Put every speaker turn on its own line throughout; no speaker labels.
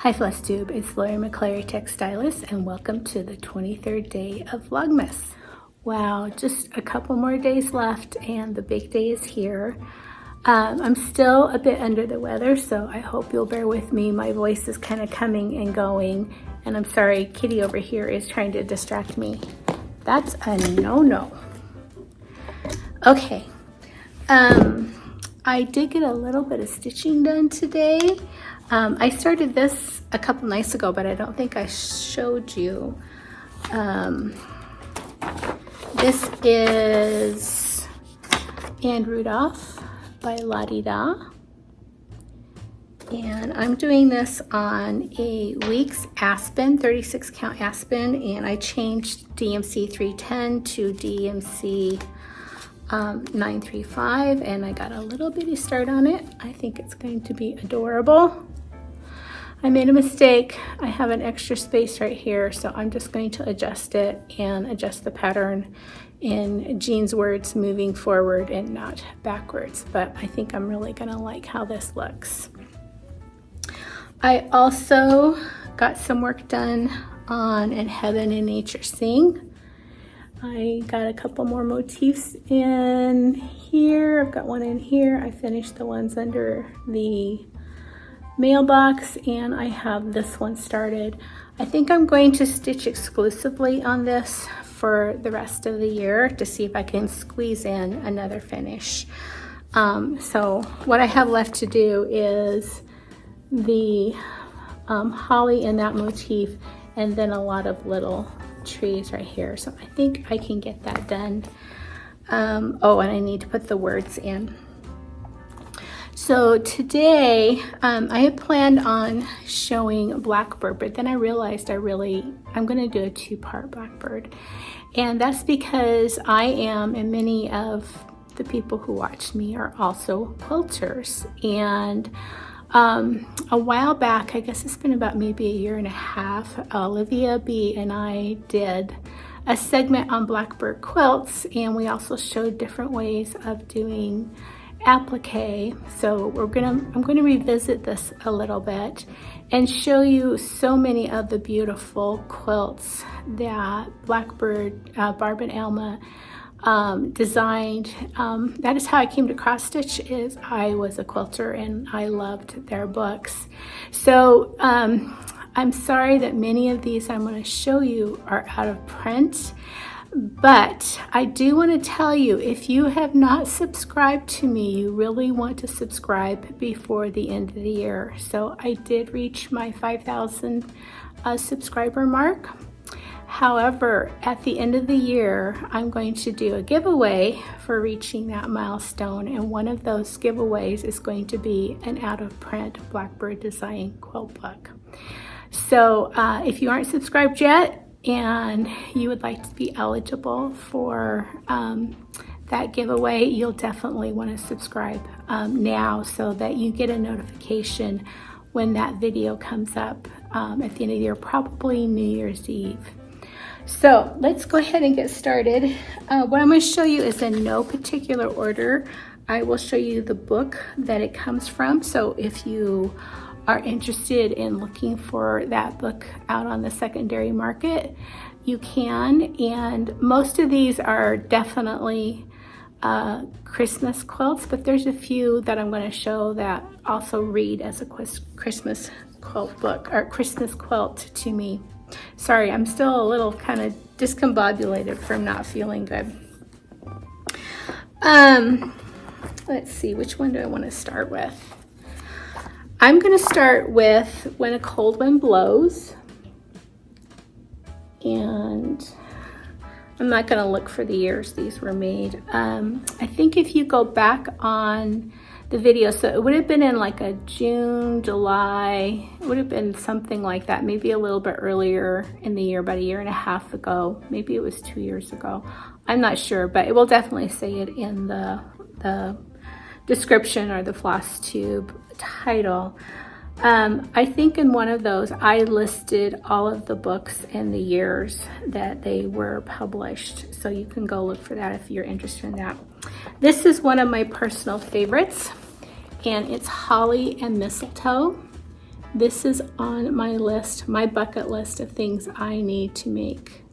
Hi Flosstube, it's Lori McClary, textilist, and welcome to the 23rd day of Vlogmas. Wow, just a couple more days left and the big day is here. I'm still a bit under the weather, so I hope you'll bear with me. My voice is kind of coming and going, and I'm sorry, Kitty over here is trying to distract me. That's a no-no. Okay, I did get a little bit of stitching done today. I started this a couple nights ago, but I don't think I showed you. This is And Rudolph by La Di Da. And I'm doing this on a Weeks Aspen, 36 count Aspen, and I changed DMC 310 to DMC 935, and I got a little bitty start on it. I think it's going to be adorable. I made a mistake. I have an extra space right here, so I'm just going to adjust it and adjust the pattern in Jean's words, moving forward and not backwards. But I think I'm really gonna like how this looks. I also got some work done on In Heaven and Nature Sing. I got a couple more motifs in here. I've got one in here. I finished the ones under the mailbox, and I have this one started. I think I'm going to stitch exclusively on this for the rest of the year to see if I can squeeze in another finish. So what I have left to do is the holly in that motif, and then a lot of little trees right here. So I think I can get that done. Oh, and I need to put the words in. So today I had planned on showing Blackbird, but then I realized I'm going to do a two-part Blackbird. And that's because I am, and many of the people who watch me are also quilters. And a while back, I guess it's been about maybe a year and a half, Olivia B and I did a segment on Blackbird quilts, and we also showed different ways of doing applique. So I'm gonna revisit this a little bit and show you so many of the beautiful quilts that Blackbird, Barb and Alma designed. That is how I came to cross stitch. Is I was a quilter and I loved their books. So I'm sorry that many of these I'm going to show you are out of print, but I do want to tell you, if you have not subscribed to me, you really want to subscribe before the end of the year. So I did reach my 5,000 subscriber mark. However, at the end of the year, I'm going to do a giveaway for reaching that milestone, and one of those giveaways is going to be an out-of-print Blackbird Design quilt book. So if you aren't subscribed yet and you would like to be eligible for that giveaway, you'll definitely want to subscribe now so that you get a notification when that video comes up at the end of the year, probably New Year's Eve. So let's go ahead and get started. What I'm going to show you is in no particular order. I will show you the book that it comes from. So if you are interested in looking for that book out on the secondary market, you can. And most of these are definitely Christmas quilts, but there's a few that I'm going to show that also read as a Christmas quilt book, or Christmas quilt to me. Sorry, I'm still a little kind of discombobulated from not feeling good. Let's see, which one do I want to start with? I'm going to start with When a Cold Wind Blows. And I'm not going to look for the years these were made. I think if you go back on the video, so it would have been in like a June, July, it would have been something like that, maybe a little bit earlier in the year, about a year and a half ago, maybe it was 2 years ago. I'm not sure, but it will definitely say it in the description or the Flosstube title. I think in one of those I listed all of the books and the years that they were published, so you can go look for that if you're interested in that. This is one of my personal favorites, and it's Holly and Mistletoe this is on my list, my bucket list of things I need to make.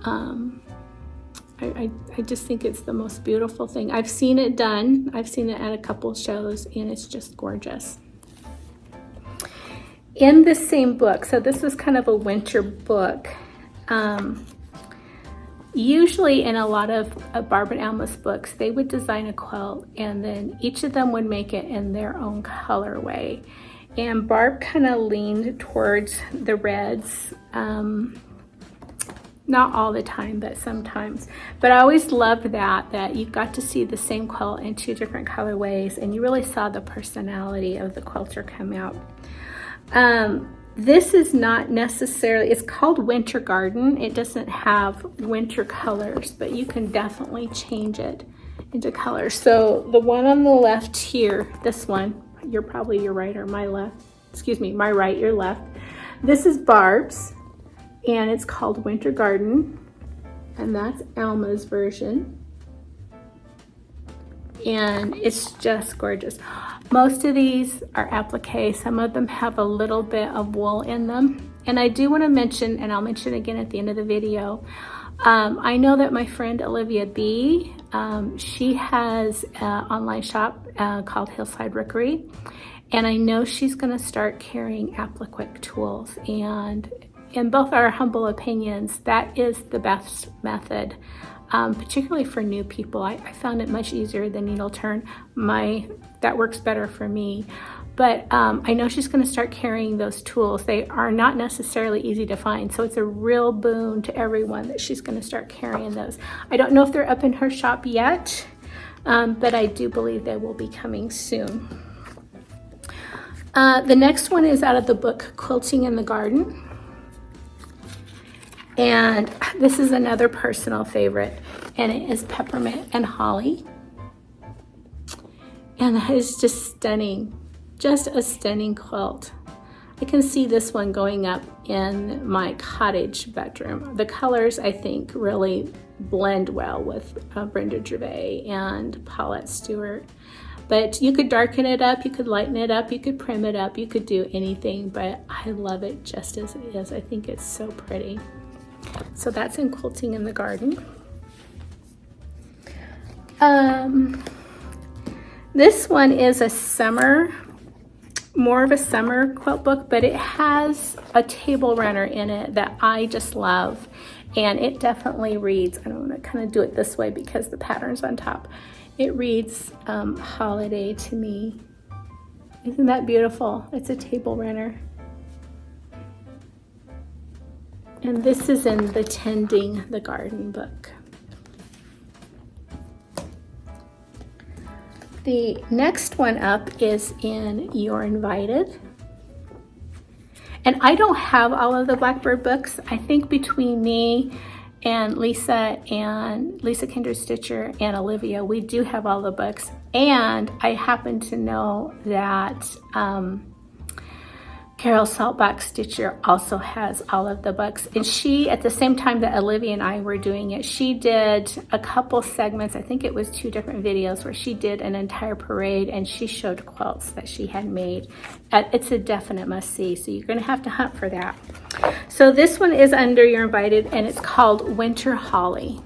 I just think it's the most beautiful thing. I've seen it done. I've seen it at a couple shows, and it's just gorgeous. In this same book, so this was kind of a winter book. Usually in a lot of Barb and Alma's books, they would design a quilt, and then each of them would make it in their own colorway. And Barb kind of leaned towards the reds. Not all the time, but sometimes. But I always loved that you got to see the same quilt in two different colorways, and you really saw the personality of the quilter come out. This is not necessarily, it's called Winter Garden. It doesn't have winter colors, but you can definitely change it into colors. So the one on the left here, this one, you're probably your right or my left. Excuse me, my right, your left. This is Barb's, and it's called Winter Garden, and that's Alma's version. And it's just gorgeous. Most of these are applique. Some of them have a little bit of wool in them. And I do want to mention, and I'll mention again at the end of the video, I know that my friend Olivia B, she has an online shop called Hillside Rookery, and I know she's going to start carrying applique tools. And in both our humble opinions, that is the best method. Particularly for new people. I found it much easier than needle turn. That works better for me. But I know she's going to start carrying those tools. They are not necessarily easy to find, so it's a real boon to everyone that she's going to start carrying those. I don't know if they're up in her shop yet, but I do believe they will be coming soon. The next one is out of the book Quilting in the Garden. And this is another personal favorite, and it is Peppermint and Holly. And that is just stunning, just a stunning quilt. I can see this one going up in my cottage bedroom. The colors, I think, really blend well with Brenda Gervais and Paulette Stewart. But you could darken it up, you could lighten it up, you could prim it up, you could do anything, but I love it just as it is. I think it's so pretty. So that's in Quilting in the Garden. This one is a summer, more of a summer quilt book, but it has a table runner in it that I just love. And it definitely reads, I don't want to kind of do it this way because the pattern's on top. It reads holiday to me. Isn't that beautiful? It's a table runner. And this is in the Tending the Garden book. The next one up is in You're Invited. And I don't have all of the Blackbird books. I think between me and Lisa Kindred Stitcher and Olivia, we do have all the books. And I happen to know that Carol Saltbach Stitcher also has all of the books. And she, at the same time that Olivia and I were doing it, she did a couple segments, I think it was 2 different videos, where she did an entire parade and she showed quilts that she had made. It's a definite must-see, so you're going to have to hunt for that. So this one is under You're Invited, and it's called Winter Holly.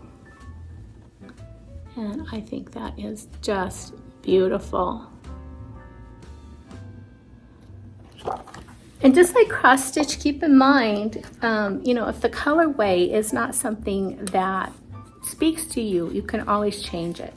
And I think that is just beautiful. And just like cross stitch, keep in mind, you know, if the colorway is not something that speaks to you, you can always change it.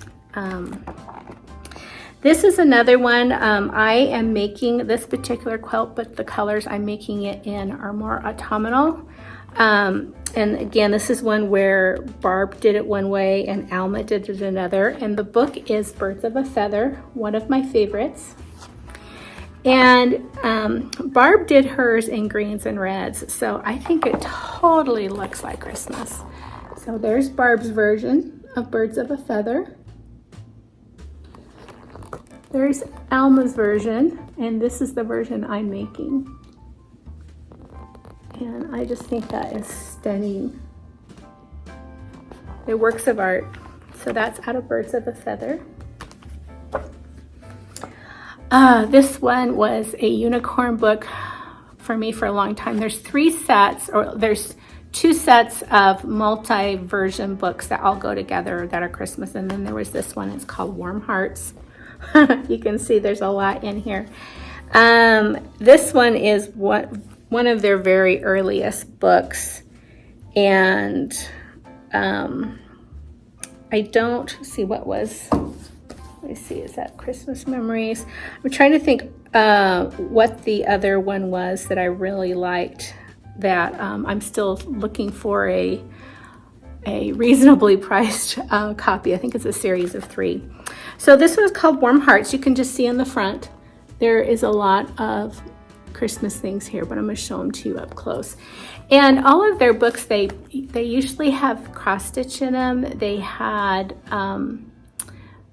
This is another one. I am making this particular quilt, but the colors I'm making it in are more autumnal. And again, this is one where Barb did it one way and Alma did it another. And the book is Birds of a Feather, one of my favorites. And Barb did hers in greens and reds, so I think it totally looks like Christmas. So there's Barb's version of Birds of a Feather. There's Alma's version, and this is the version I'm making. And I just think that is stunning. They're works of art. So that's out of Birds of a Feather. This one was a unicorn book for me for a long time. There's 3 sets, or there's 2 sets of multi-version books that all go together that are Christmas. And then there was this one, it's called Warm Hearts. You can see there's a lot in here. This one is one of their very earliest books. And I don't see what was, let me see, is that Christmas Memories? I'm trying to think what the other one was that I really liked that I'm still looking for a reasonably priced copy. I think it's a series of 3. So this one is called Warm Hearts. You can just see in the front, there is a lot of Christmas things here, but I'm going to show them to you up close. And all of their books, they usually have cross stitch in them. They had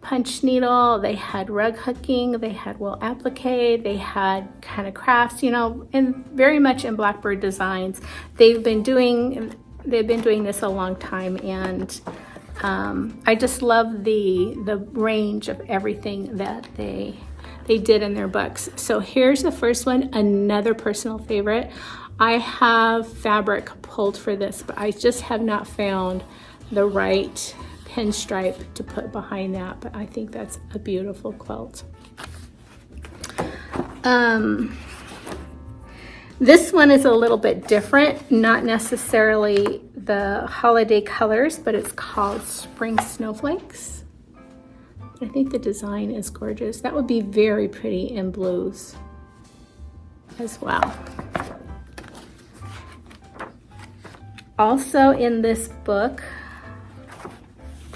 punch needle, they had rug hooking, they had wool applique, they had kind of crafts, you know, and very much in Blackbird Designs. They've been doing this a long time, and I just love the range of everything that they did in their books. So here's the first one, another personal favorite. I have fabric pulled for this, but I just have not found the right pinstripe to put behind that, but I think that's a beautiful quilt. This one is a little bit different, not necessarily the holiday colors, but it's called Spring Snowflakes. I think the design is gorgeous. That would be very pretty in blues as well. Also in this book,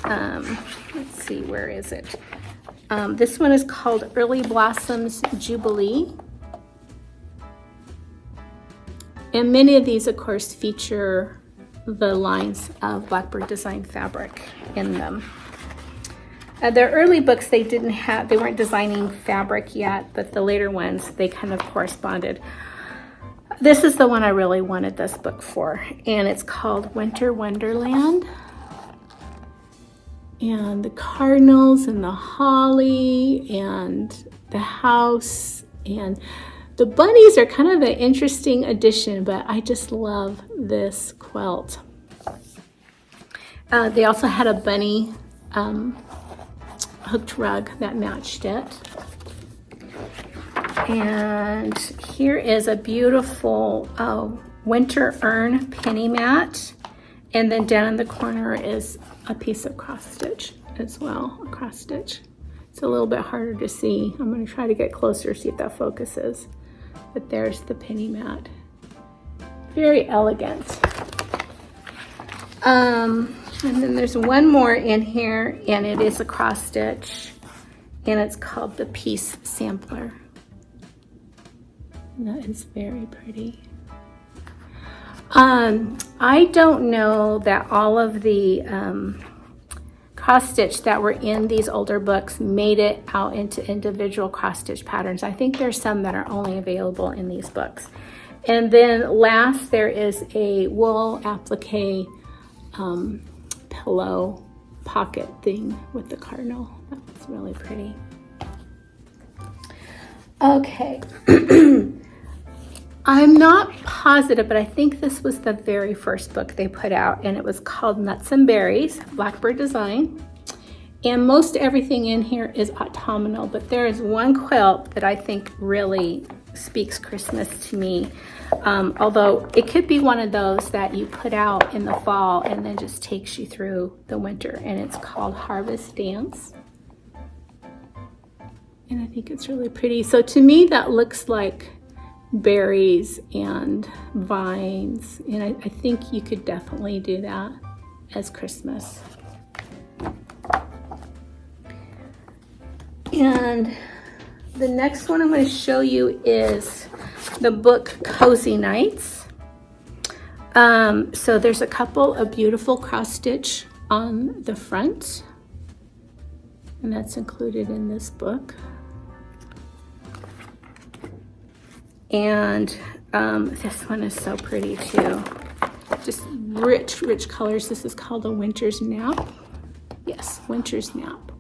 let's see, where is it? This one is called Early Blossoms Jubilee. And many of these, of course, feature the lines of Blackbird Design fabric in them. Their early books, they weren't designing fabric yet, but the later ones, they kind of corresponded. This is the one I really wanted this book for, and it's called Winter Wonderland. And the cardinals and the holly and the house and the bunnies are kind of an interesting addition, but I just love this quilt. They also had a bunny hooked rug that matched it. And here is a beautiful winter urn penny mat. And then down in the corner is a piece of cross stitch as well, a cross stitch. It's a little bit harder to see. I'm going to try to get closer, see if that focuses. But there's the penny mat. Very elegant. And then there's one more in here, and it is a cross stitch, and it's called the Peace Sampler. And that is very pretty. I don't know that all of the cross stitch that were in these older books made it out into individual cross stitch patterns. I think there's some that are only available in these books. And then last, there is a wool applique pillow pocket thing with the cardinal. That was really pretty. Okay. I'm not positive, but I think this was the very first book they put out, and it was called Nuts and Berries, Blackbird Design. And most everything in here is autumnal, but there is one quilt that I think really speaks Christmas to me. Although it could be one of those that you put out in the fall and then just takes you through the winter, and it's called Harvest Dance. And I think it's really pretty. So to me, that looks like berries and vines, and I think you could definitely do that as Christmas. And the next one I'm going to show you is the book Cozy Nights. So there's a couple of beautiful cross stitch on the front, and that's included in this book. And this one is so pretty too. Just rich, rich colors. This is called a Winter's Nap. Yes, Winter's Nap.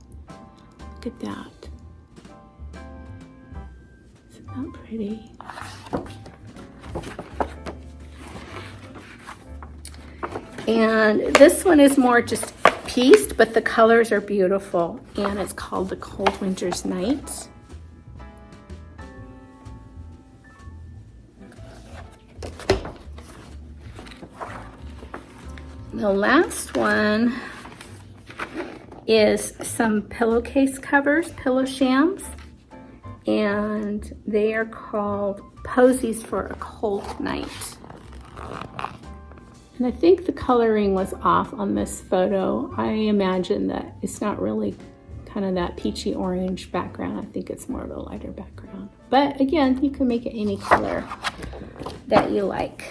Look at that. Not pretty. And this one is more just pieced, but the colors are beautiful. And it's called The Cold Winter's Night. The last one is some pillowcase covers, pillow shams, and they are called Posies for a Cold Night. And I think the coloring was off on this photo. I imagine that it's not really kind of that peachy orange background. I think it's more of a lighter background. But again, you can make it any color that you like.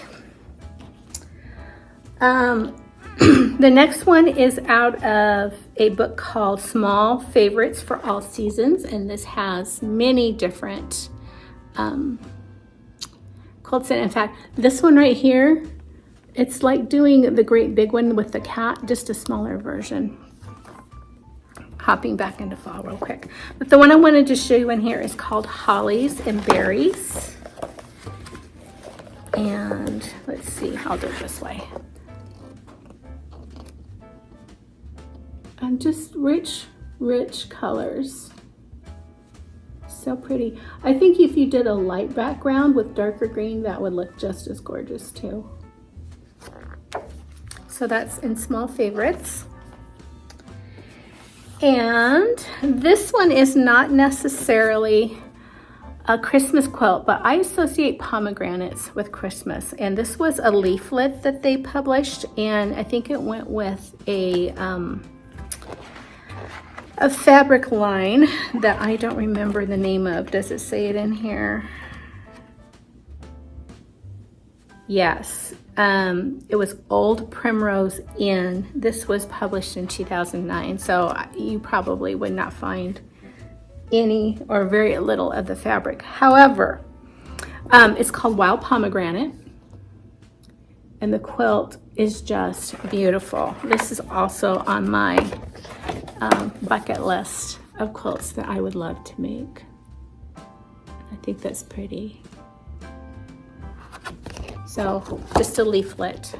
The next one is out of a book called Small Favorites for All Seasons, and this has many different quilts in it. In fact, this one right here, it's like doing the great big one with the cat, just a smaller version. Hopping back into fall real quick. But the one I wanted to show you in here is called Hollies and Berries. And let's see, I'll do it this way. And just rich, rich colors. So pretty. I think if you did a light background with darker green, that would look just as gorgeous too. So that's in Small Favorites. And this one is not necessarily a Christmas quilt, but I associate pomegranates with Christmas. And this was a leaflet that they published, and I think it went with a fabric line that I don't remember the name of. Does it say it in here? Yes, it was Old Primrose Inn. This was published in 2009, so you probably would not find any or very little of the fabric. However, it's called Wild Pomegranate, and the quilt is just beautiful. This is also on my bucket list of quilts that I would love to make. I think that's pretty. So just a leaflet.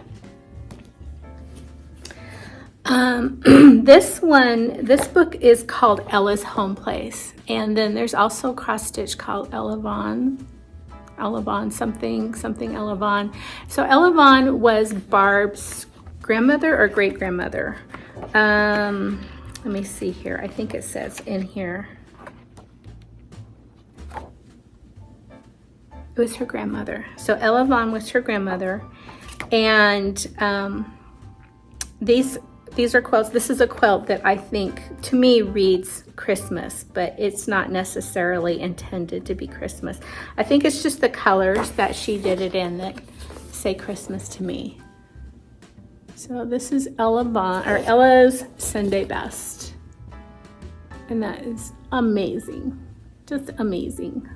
This book is called Ella's Home Place, and then there's also cross stitch called Elavon something Elavon. So Elavon was Barb's grandmother or great grandmother. Let me see here. I think it says in here. It was her grandmother. So Elavon was her grandmother, and these are quilts. This is a quilt that I think, to me, reads Christmas, but it's not necessarily intended to be Christmas. I think it's just the colors that she did it in that say Christmas to me. So this is Ella's Sunday Best, and that is amazing, just amazing.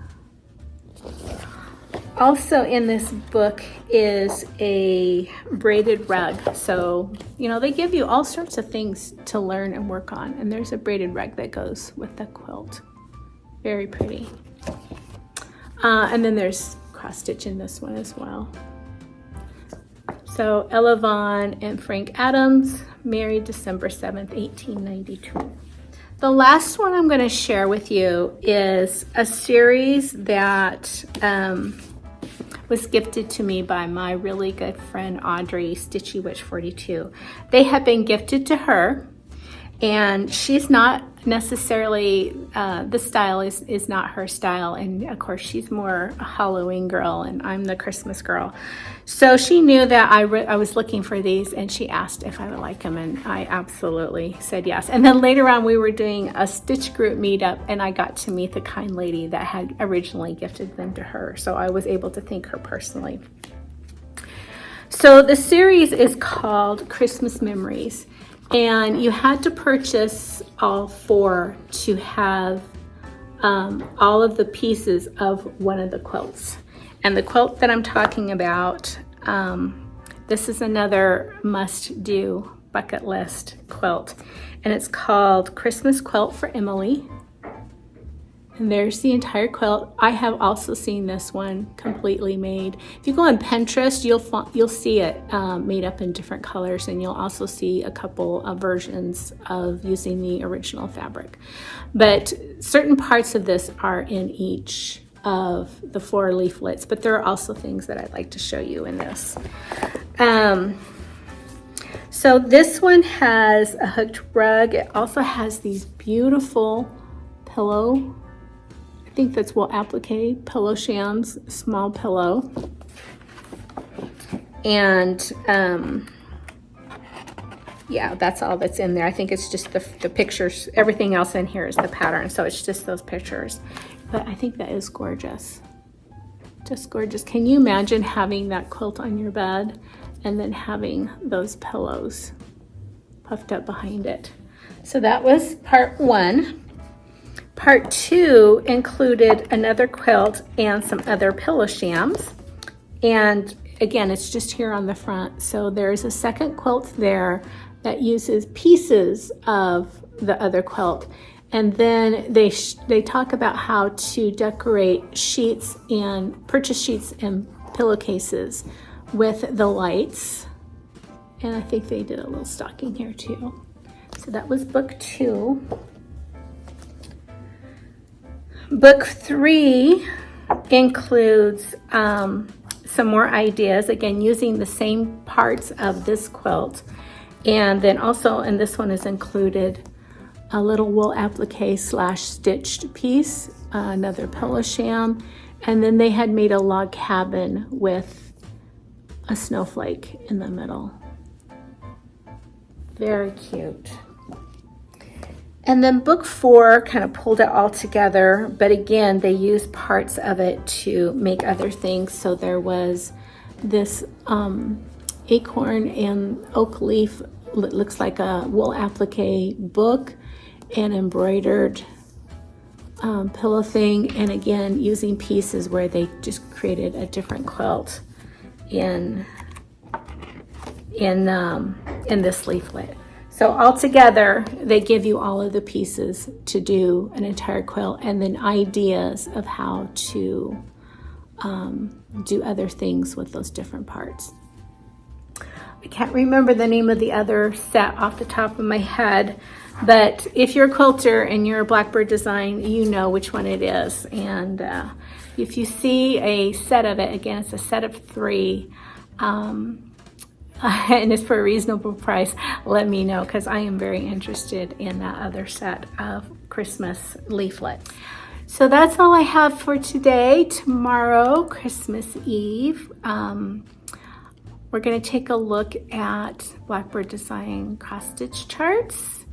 Also in this book is a braided rug. So, you know, they give you all sorts of things to learn and work on. And there's a braided rug that goes with the quilt. Very pretty. And then there's cross stitch in this one as well. So Elavon and Frank Adams, married December 7th, 1892. The last one I'm going to share with you is a series that was gifted to me by my really good friend Audrey, Stitchy Witch 42. They have been gifted to her, and she's not necessarily, the style is not her style, and of course she's more a Halloween girl and I'm the Christmas girl. So she knew that I was looking for these, and she asked if I would like them, and I absolutely said yes. And then later on we were doing a stitch group meetup, and I got to meet the kind lady that had originally gifted them to her, so I was able to thank her personally. So the series is called Christmas Memories, and you had to purchase all four to have all of the pieces of one of the quilts. And the quilt that I'm talking about, this is another must-do bucket list quilt, and it's called Christmas Quilt for Emily. And there's the entire quilt. I have also seen this one completely made. If you go on Pinterest, you'll see it made up in different colors, and you'll also see a couple of versions of using the original fabric. But certain parts of this are in each of the 4 leaflets, but there are also things that I'd like to show you in this. So this one has a hooked rug. It also has these beautiful pillow, I think that's wool applique, pillow shams, small pillow. And yeah, that's all that's in there. I think it's just the pictures. Everything else in here is the pattern, so it's just those pictures. But I think that is gorgeous. Just gorgeous. Can you imagine having that quilt on your bed and then having those pillows puffed up behind it? So that was part 1. Part 2 included another quilt and some other pillow shams. And again, it's just here on the front. So there's a second quilt there that uses pieces of the other quilt. And then they talk about how to decorate sheets and purchase sheets and pillowcases with the lights. And I think they did a little stocking here too. So that was book 2. Book 3 includes some more ideas, again, using the same parts of this quilt. And then also in this one is included a little wool applique / stitched piece, another pillow sham, and then they had made a log cabin with a snowflake in the middle. Very cute. And then book 4 kind of pulled it all together, but again, they used parts of it to make other things. So there was this acorn and oak leaf, it looks like a wool applique book, and embroidered pillow thing, and again, using pieces where they just created a different quilt in this leaflet. So all together, they give you all of the pieces to do an entire quilt, and then ideas of how to do other things with those different parts. I can't remember the name of the other set off the top of my head, but if you're a quilter and you're a Blackbird Design, you know which one it is. And if you see a set of it, again, it's a set of 3, and it's for a reasonable price, let me know, because I am very interested in that other set of Christmas leaflets. So that's all I have for today. Tomorrow, Christmas Eve, we're going to take a look at Blackbird Design cross-stitch charts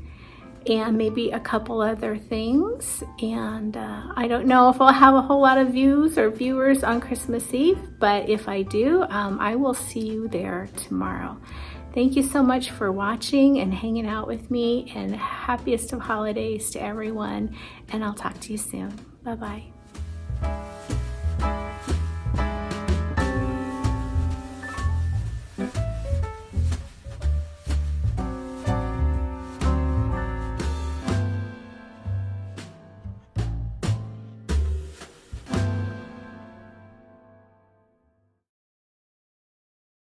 and maybe a couple other things. And I don't know if I'll have a whole lot of views or viewers on Christmas Eve, but if I do, I will see you there tomorrow. Thank you so much for watching and hanging out with me, and happiest of holidays to everyone, and I'll talk to you soon. Bye-bye.